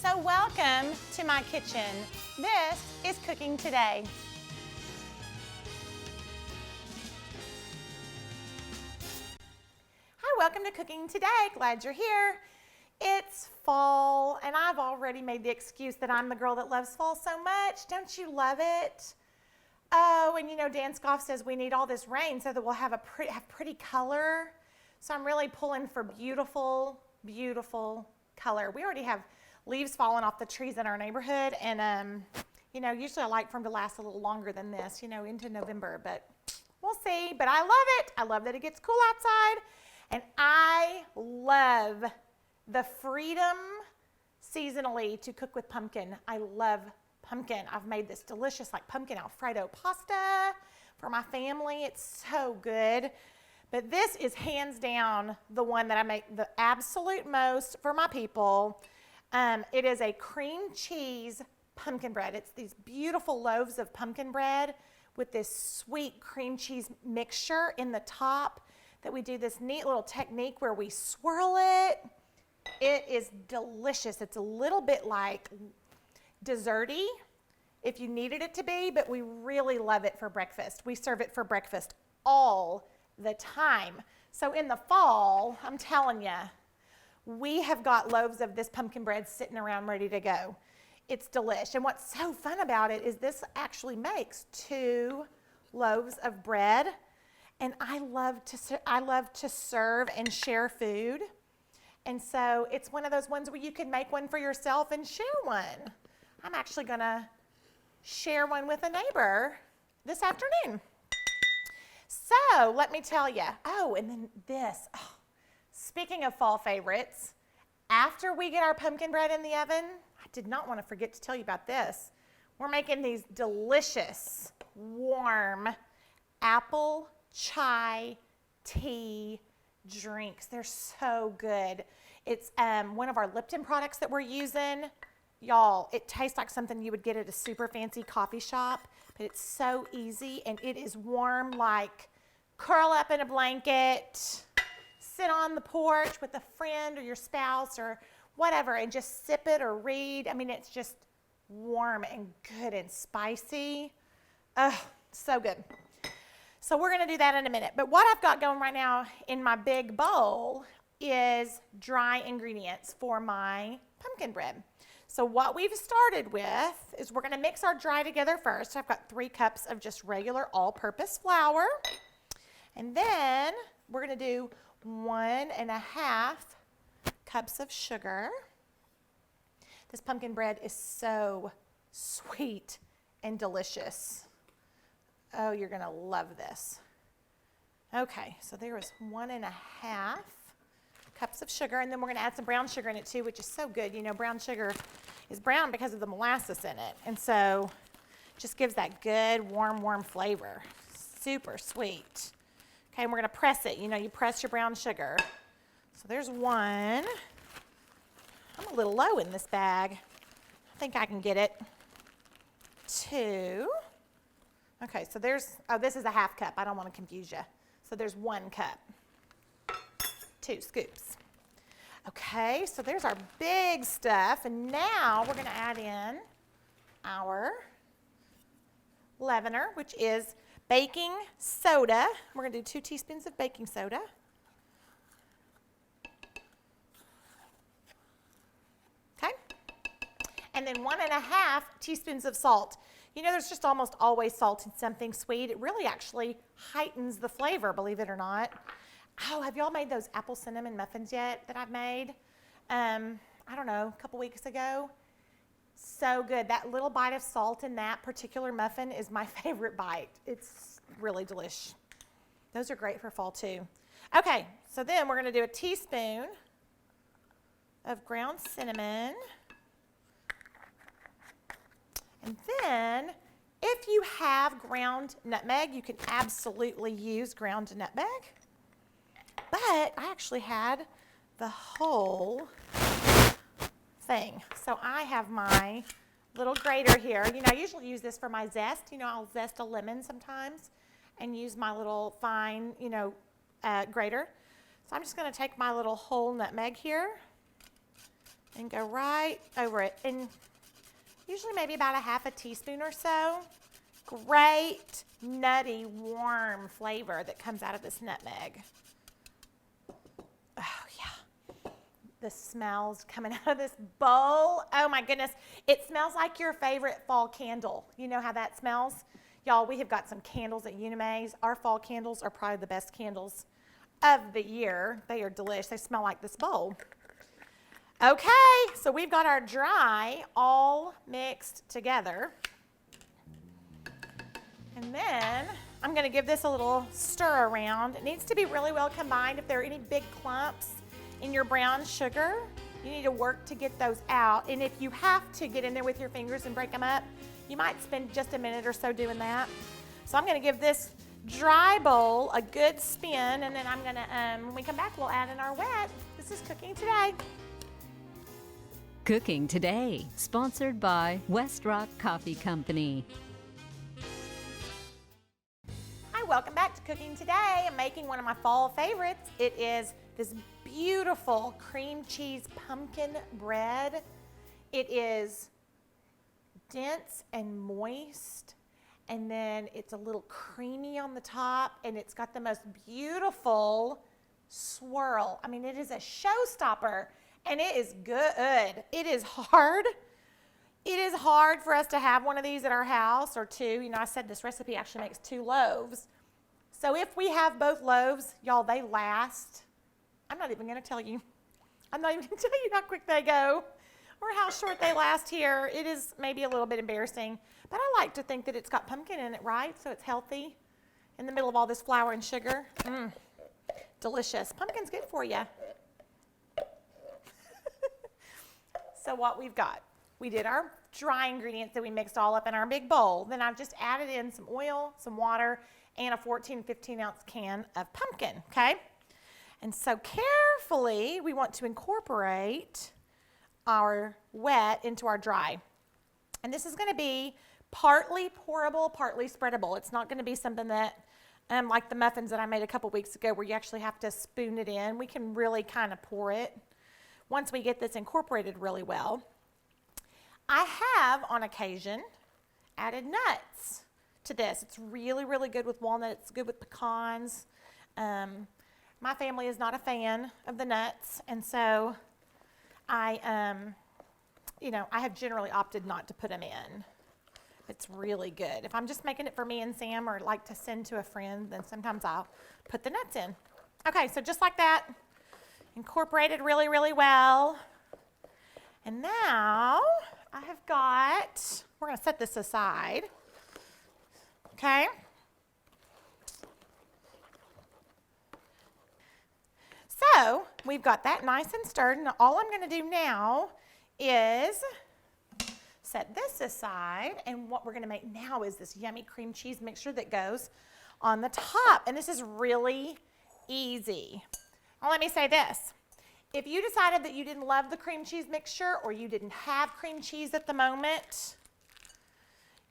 So welcome to my kitchen. This is Cooking Today. Hi, welcome to Cooking Today. Glad you're here. It's fall, and I've already made the excuse that I'm the girl that loves fall so much. Don't you love it? Oh, and you know, Dan Scoff says we need all this rain so that we'll have pretty color. So I'm really pulling for beautiful, beautiful color. We already have leaves falling off the trees in our neighborhood, and you know, usually I like for them to last a little longer than this, you know, into November, but we'll see. But I love it. I love that it gets cool outside, and I love the freedom seasonally to cook with pumpkin. I love pumpkin. I've made this delicious like pumpkin Alfredo pasta for my family. It's so good. But this is hands down the one that I make the absolute most for my people. It is a cream cheese pumpkin bread. It's these beautiful loaves of pumpkin bread with this sweet cream cheese mixture in the top that we do this neat little technique where we swirl it. It is delicious. It's a little bit like desserty if you needed it to be, but we really love it for breakfast. We serve it for breakfast all the time. So in the fall, I'm telling you, we have got loaves of this pumpkin bread sitting around ready to go. It's delish. And what's so fun about it is this actually makes 2 loaves of bread. And I love to serve and share food. And so it's one of those ones where you can make one for yourself and share one. I'm actually going to share one with a neighbor this afternoon. So let me tell you. Oh, and then this. Oh, speaking of fall favorites, after we get our pumpkin bread in the oven, I did not want to forget to tell you about this. We're making these delicious, warm apple chai tea drinks. They're so good. It's one of our Lipton products that we're using. Y'all, it tastes like something you would get at a super fancy coffee shop, but it's so easy, and it is warm, like curl up in a blanket, sit on the porch with a friend or your spouse or whatever and just sip it or read. I mean, it's just warm and good and spicy. Oh, so good. So we're going to do that in a minute. But what I've got going right now in my big bowl is dry ingredients for my pumpkin bread. So what we've started with is we're going to mix our dry together first. I've got 3 cups of just regular all-purpose flour. And then we're going to do 1.5 cups of sugar. This pumpkin bread is so sweet and delicious. Oh, you're going to love this. Okay, so there is 1.5 cups of sugar, and then we're going to add some brown sugar in it too, which is so good. You know, brown sugar is brown because of the molasses in it, and so it just gives that good, warm flavor. Super sweet. Okay, and we're going to press it. You know, you press your brown sugar. So there's 1. I'm a little low in this bag. I think I can get it. 2. Okay, so there's, oh, this is a 1/2 cup. I don't want to confuse you. So there's 1 cup. 2 scoops. Okay, so there's our big stuff. And now we're going to add in our leavener, which is baking soda. We're going to do 2 teaspoons of baking soda. Okay. And then 1.5 teaspoons of salt. You know, there's just almost always salt in something sweet. It really actually heightens the flavor, believe it or not. Oh, have y'all made those apple cinnamon muffins yet that I've made? I don't know, a couple weeks ago. So good. That little bite of salt in that particular muffin is my favorite bite. It's really delish. Those are great for fall too. Okay, so then we're going to do a teaspoon of ground cinnamon. And then, if you have ground nutmeg, you can absolutely use ground nutmeg. But I actually had the whole thing. So I have my little grater here. You know, I usually use this for my zest. You know, I'll zest a lemon sometimes and use my little fine, you know, grater. So I'm just going to take my little whole nutmeg here and go right over it. And usually maybe about a half a teaspoon or so. Great, nutty, warm flavor that comes out of this nutmeg. Oh, yeah. The smells coming out of this bowl. Oh, my goodness. It smells like your favorite fall candle. You know how that smells? Y'all, we have got some candles at Unimaze. Our fall candles are probably the best candles of the year. They are delicious. They smell like this bowl. Okay, so we've got our dry all mixed together. And then I'm going to give this a little stir around. It needs to be really well combined. If there are any big clumps in your brown sugar, you need to work to get those out. And if you have to get in there with your fingers and break them up, you might spend just a minute or so doing that. So I'm going to give this dry bowl a good spin, and then I'm going to, when we come back, we'll add in our wet. This is Cooking Today. Cooking Today, sponsored by West Rock Coffee Company. Hi, welcome back to Cooking Today. I'm making one of my fall favorites. It is this beautiful cream cheese pumpkin bread. It is dense and moist, and then it's a little creamy on the top, and it's got the most beautiful swirl. I mean, it is a showstopper, and it is good. It is hard. It is hard for us to have one of these at our house, or two. You know, I said this recipe actually makes 2 loaves. So if we have both loaves, y'all, they last. I'm not even going to tell you. I'm not even going to tell you how quick they go or how short they last here. It is maybe a little bit embarrassing, but I like to think that it's got pumpkin in it, right? So it's healthy in the middle of all this flour and sugar. Delicious. Pumpkin's good for you. So what we've got, we did our dry ingredients that we mixed all up in our big bowl. Then I've just added in some oil, some water, and a 14, 15 ounce can of pumpkin, okay? And so carefully, we want to incorporate our wet into our dry. And this is going to be partly pourable, partly spreadable. It's not going to be something that, like the muffins that I made a couple weeks ago, where you actually have to spoon it in. We can really kind of pour it once we get this incorporated really well. I have, on occasion, added nuts to this. It's really, really good with walnuts. It's good with pecans. My family is not a fan of the nuts, and so I have generally opted not to put them in. It's really good. If I'm just making it for me and Sam, or like to send to a friend, then sometimes I'll put the nuts in. Okay, so just like that, incorporated really, really well. And now I have got, we're going to set this aside. Okay. So we've got that nice and stirred, and all I'm going to do now is set this aside, and what we're going to make now is this yummy cream cheese mixture that goes on the top, and this is really easy. Now let me say this. If you decided that you didn't love the cream cheese mixture, or you didn't have cream cheese at the moment,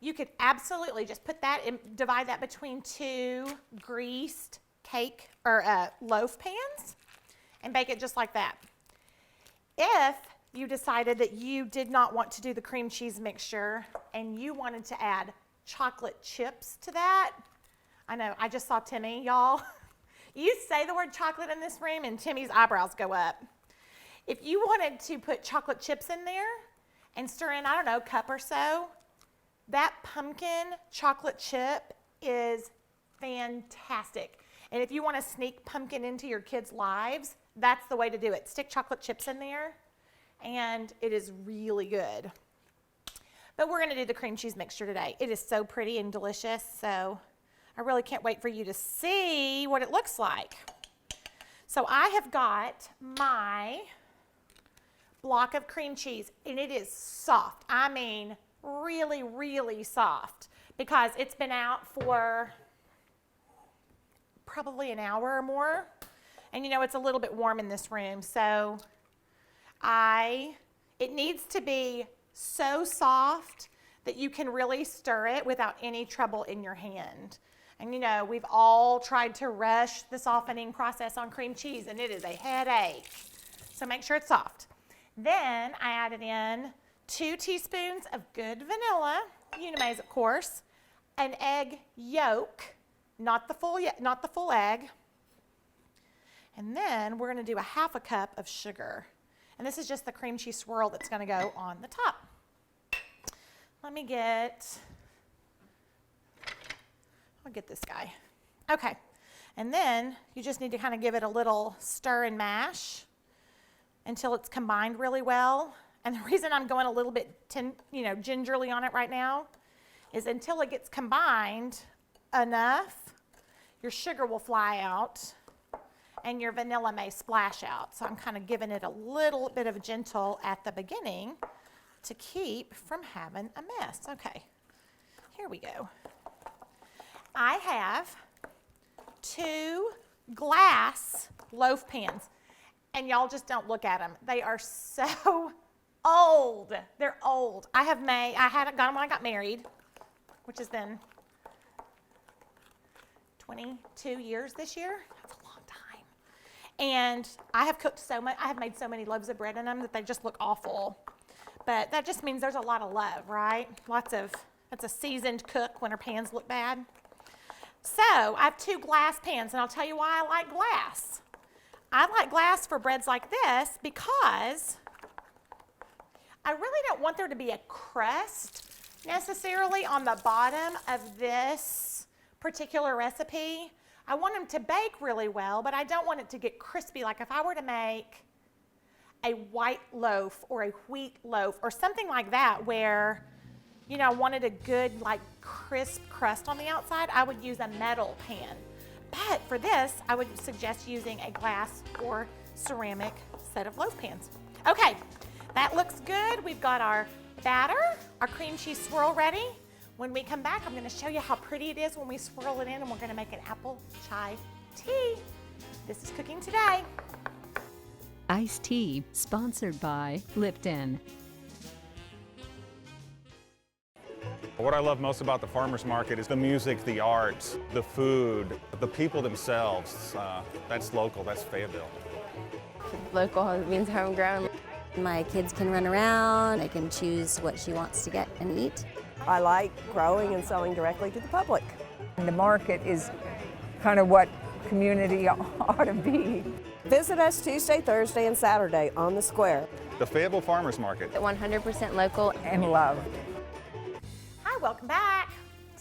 you could absolutely just put that and divide that between 2 greased cake or loaf pans and bake it just like that. If you decided that you did not want to do the cream cheese mixture and you wanted to add chocolate chips to that, I know, I just saw Timmy, y'all. You say the word chocolate in this room and Timmy's eyebrows go up. If you wanted to put chocolate chips in there and stir in, I don't know, a cup or so, that pumpkin chocolate chip is fantastic. And if you want to sneak pumpkin into your kids' lives, that's the way to do it. Stick chocolate chips in there, and it is really good. But we're going to do the cream cheese mixture today. It is so pretty and delicious, so I really can't wait for you to see what it looks like. So I have got my block of cream cheese, and it is soft. I mean, really, really soft, because it's been out for probably an hour or more. And you know, it's a little bit warm in this room, so it needs to be so soft that you can really stir it without any trouble in your hand. And you know, we've all tried to rush the softening process on cream cheese, and it is a headache. So make sure it's soft. Then I added in 2 teaspoons of good vanilla, Unimais of course, an egg yolk, not the full egg. And then we're going to do a 1/2 cup of sugar. And this is just the cream cheese swirl that's going to go on the top. I'll get this guy. Okay. And then you just need to kind of give it a little stir and mash until it's combined really well. And the reason I'm going a little bit gingerly on it right now is until it gets combined enough, your sugar will fly out and your vanilla may splash out. So I'm kind of giving it a little bit of gentle at the beginning to keep from having a mess. Okay, here we go. I have 2 glass loaf pans, and y'all just don't look at them. They are so old. They're old. I had got them when I got married, which has been 22 years this year. That's a long time. And I have cooked so much. I have made so many loaves of bread in them that they just look awful. But that just means there's a lot of love, right? That's a seasoned cook when her pans look bad. So I have 2 glass pans, and I'll tell you why I like glass. I like glass for breads like this because I really don't want there to be a crust necessarily on the bottom of this particular recipe. I want them to bake really well, but I don't want it to get crispy. Like if I were to make a white loaf or a wheat loaf or something like that where, I wanted a good crisp crust on the outside, I would use a metal pan. But for this, I would suggest using a glass or ceramic set of loaf pans. Okay, that looks good. We've got our batter, our cream cheese swirl ready. When we come back, I'm going to show you how pretty it is when we swirl it in, and we're going to make an apple chai tea. This is Cooking Today. Iced tea, sponsored by Lipton. What I love most about the farmers market is the music, the art, the food, the people themselves. That's local, that's Fayetteville. Local means homegrown. My kids can run around, they can choose what she wants to get and eat. I like growing and selling directly to the public. And the market is kind of what community ought to be. Visit us Tuesday, Thursday, and Saturday on the square. The Fayetteville Farmers Market. 100% local And loved. Hi, welcome back.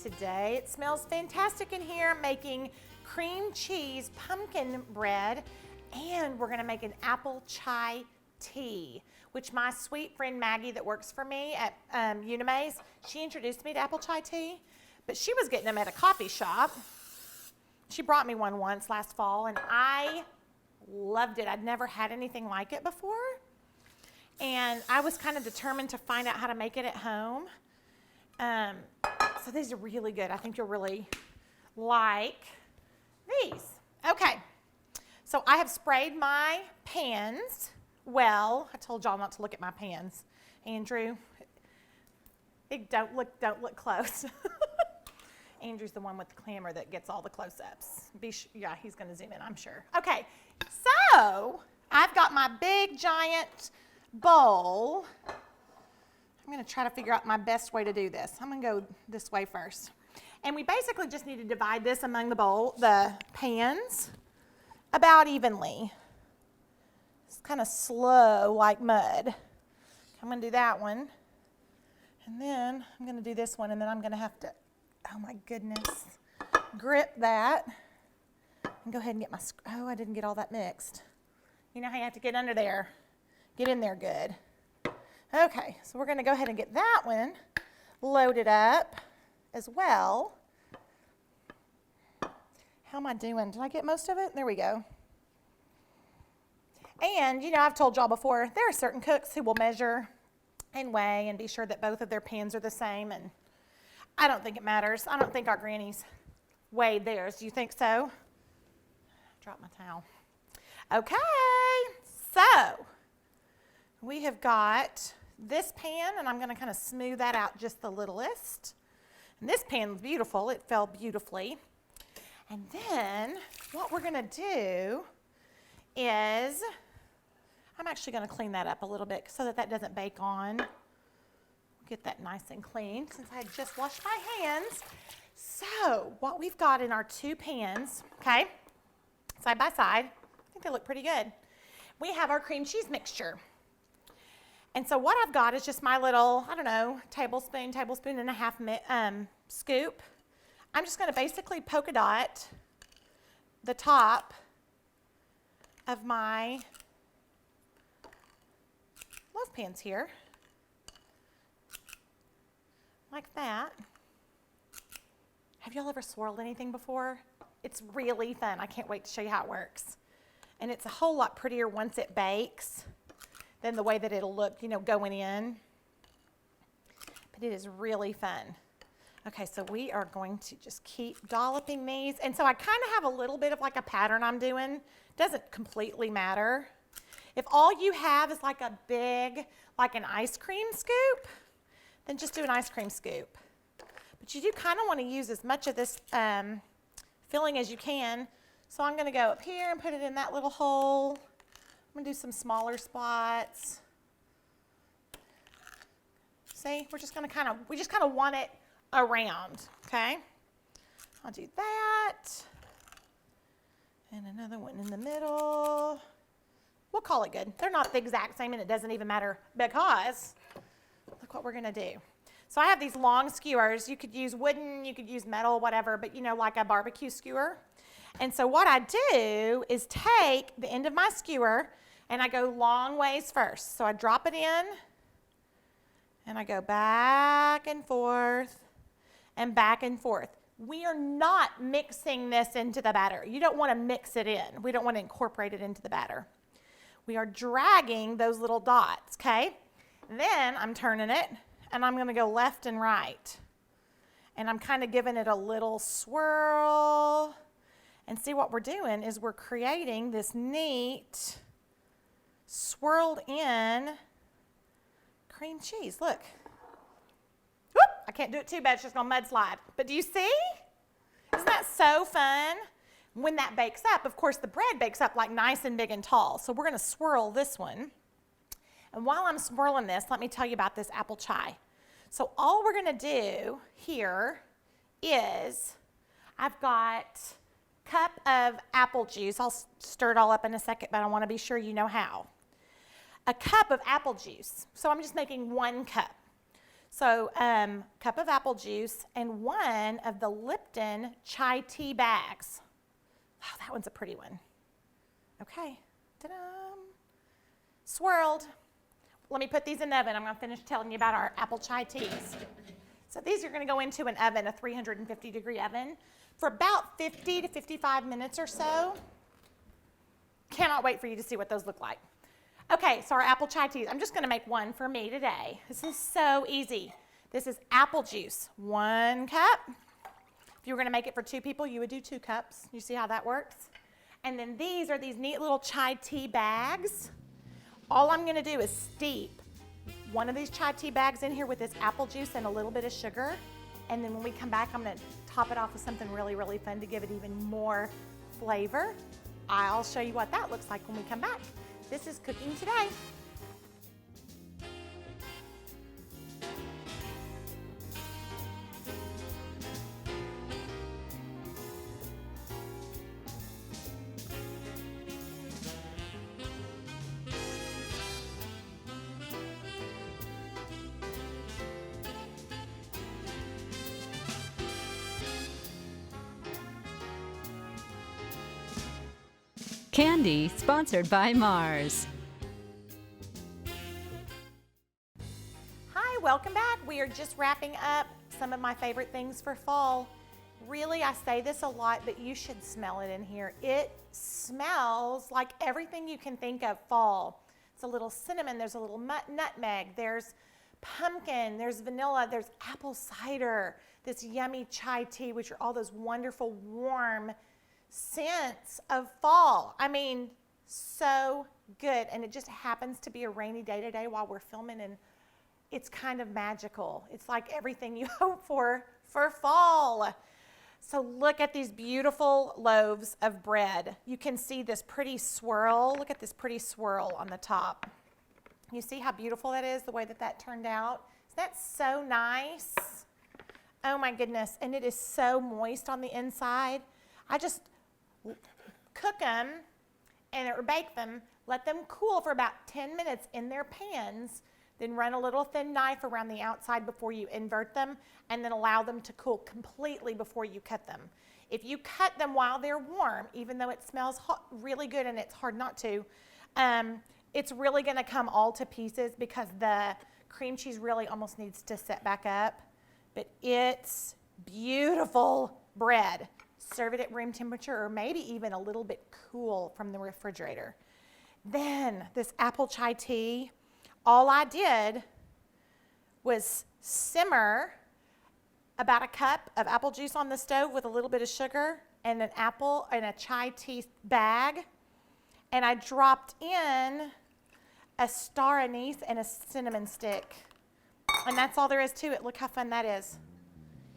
Today it smells fantastic in here, making cream cheese pumpkin bread, and we're going to make an apple chai tea, which my sweet friend Maggie that works for me at Unimais, she introduced me to apple chai tea, but she was getting them at a coffee shop. She brought me one once last fall, and I loved it. I'd never had anything like it before, and I was kind of determined to find out how to make it at home. So these are really good. I think you'll really like these. Okay, so I have sprayed my pans well. I told y'all not to look at my pans. Andrew, don't look close. Andrew's the one with the camera that gets all the close-ups. Yeah, he's going to zoom in, I'm sure. Okay, so I've got my big giant bowl. I'm going to try to figure out my best way to do this. I'm going to go this way first. And we basically just need to divide this among the pans about evenly. It's kind of slow like mud. I'm going to do that one. And then I'm going to do this one, and then I'm going to have to, oh my goodness, grip that. And go ahead and get my, I didn't get all that mixed. You know how you have to get under there, get in there good. Okay, so we're going to go ahead and get that one loaded up as well. How am I doing? Did I get most of it? There we go. And, I've told y'all before, there are certain cooks who will measure and weigh and be sure that both of their pans are the same, and I don't think it matters. I don't think our grannies weighed theirs. Do you think so? Drop my towel. Okay, so we have got this pan, and I'm going to kind of smooth that out just the littlest. And this pan's beautiful. It fell beautifully. And then what we're going to do is I'm actually going to clean that up a little bit so that that doesn't bake on. Get that nice and clean since I just washed my hands. So what we've got in our 2 pans, okay, side by side, I think they look pretty good. We have our cream cheese mixture. And so what I've got is just my little, I don't know, tablespoon and a half scoop. I'm just going to basically polka dot the top of my loaf pans here, like that. Have y'all ever swirled anything before? It's really fun. I can't wait to show you how it works. And it's a whole lot prettier once it bakes than the way that it'll look, you know, going in. But it is really fun. Okay, so we are going to just keep dolloping these. And so I kind of have a little bit of like a pattern I'm doing. Doesn't completely matter. If all you have is like a big, like an ice cream scoop, then just do an ice cream scoop. But you do kind of want to use as much of this filling as you can. So I'm going to go up here and put it in that little hole. I'm going to do some smaller spots. See, we just kind of want it around, okay? I'll do that. And another one in the middle. We'll call it good. They're not the exact same, and it doesn't even matter because look what we're going to do. So I have these long skewers. You could use wooden, you could use metal, whatever, but you know, like a barbecue skewer. And so what I do is take the end of my skewer and I go long ways first. So I drop it in and I go back and forth and back and forth. We are not mixing this into the batter. You don't want to mix it in. We don't want to incorporate it into the batter. We are dragging those little dots, okay? Then I'm turning it and I'm going to go left and right. And I'm kind of giving it a little swirl. And see, what we're doing is we're creating this neat swirled in cream cheese. Look. Whoop, I can't do it too bad. It's just going to mudslide. But do you see? Isn't that so fun? When that bakes up, of course, the bread bakes up like nice and big and tall. So we're going to swirl this one. And while I'm swirling this, let me tell you about this apple chai. So all we're going to do here is I've got a cup of apple juice. I'll stir it all up in a second, but I want to be sure you know how. A cup of apple juice. So I'm just making 1 cup. So cup of apple juice and 1 of the Lipton chai tea bags. Oh, that one's a pretty one. Okay. Ta-da! Swirled. Let me put these in the oven. I'm going to finish telling you about our apple chai teas. So these are going to go into an oven, a 350-degree oven, for about 50 to 55 minutes or so. Cannot wait for you to see what those look like. Okay, so our apple chai teas. I'm just going to make one for me today. This is so easy. This is apple juice, 1 cup. If you were going to make it for 2 people, you would do 2 cups. You see how that works? And then these are these neat little chai tea bags. All I'm going to do is steep 1 of these chai tea bags in here with this apple juice and a little bit of sugar. And then when we come back, I'm going to top it off with something really, really fun to give it even more flavor. I'll show you what that looks like when we come back. This is Cooking Today. Candy sponsored by Mars. Hi, welcome back. We are just wrapping up some of my favorite things for fall. Really, I say this a lot, but you should smell it in here. It smells like everything you can think of fall. It's a little cinnamon, there's a little nutmeg, there's pumpkin, there's vanilla, there's apple cider, this yummy chai tea, which are all those wonderful warm scents of fall. I mean, so good. And it just happens to be a rainy day today while we're filming, and it's kind of magical. It's like everything you hope for fall. So look at these beautiful loaves of bread. You can see this pretty swirl. Look at this pretty swirl on the top. You see how beautiful that is, the way that that turned out? Isn't that so nice? Oh my goodness, and it is so moist on the inside. I just cook them or bake them, let them cool for about 10 minutes in their pans, then run a little thin knife around the outside before you invert them, and then allow them to cool completely before you cut them. If you cut them while they're warm, even though it smells really good and it's hard not to, it's really gonna come all to pieces because the cream cheese really almost needs to set back up. But it's beautiful bread. Serve it at room temperature or maybe even a little bit cool from the refrigerator. Then this apple chai tea, all I did was simmer about a cup of apple juice on the stove with a little bit of sugar and an apple and a chai tea bag. And I dropped in a star anise and a cinnamon stick. And that's all there is to it. Look how fun that is.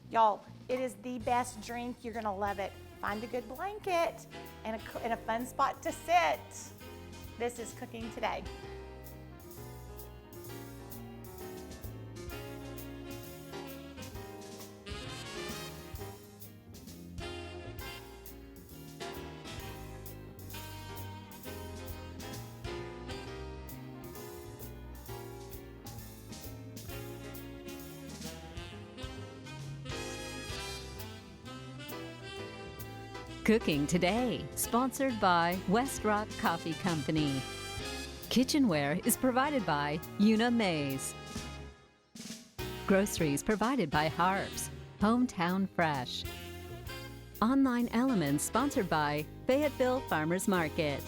Y'all, it is the best drink. You're gonna love it. Find a good blanket and a fun spot to sit. This is Cooking Today. Cooking Today, sponsored by West Rock Coffee Company. Kitchenware is provided by Una Mays. Groceries provided by Harps, Hometown Fresh. Online Elements sponsored by Fayetteville Farmers Market.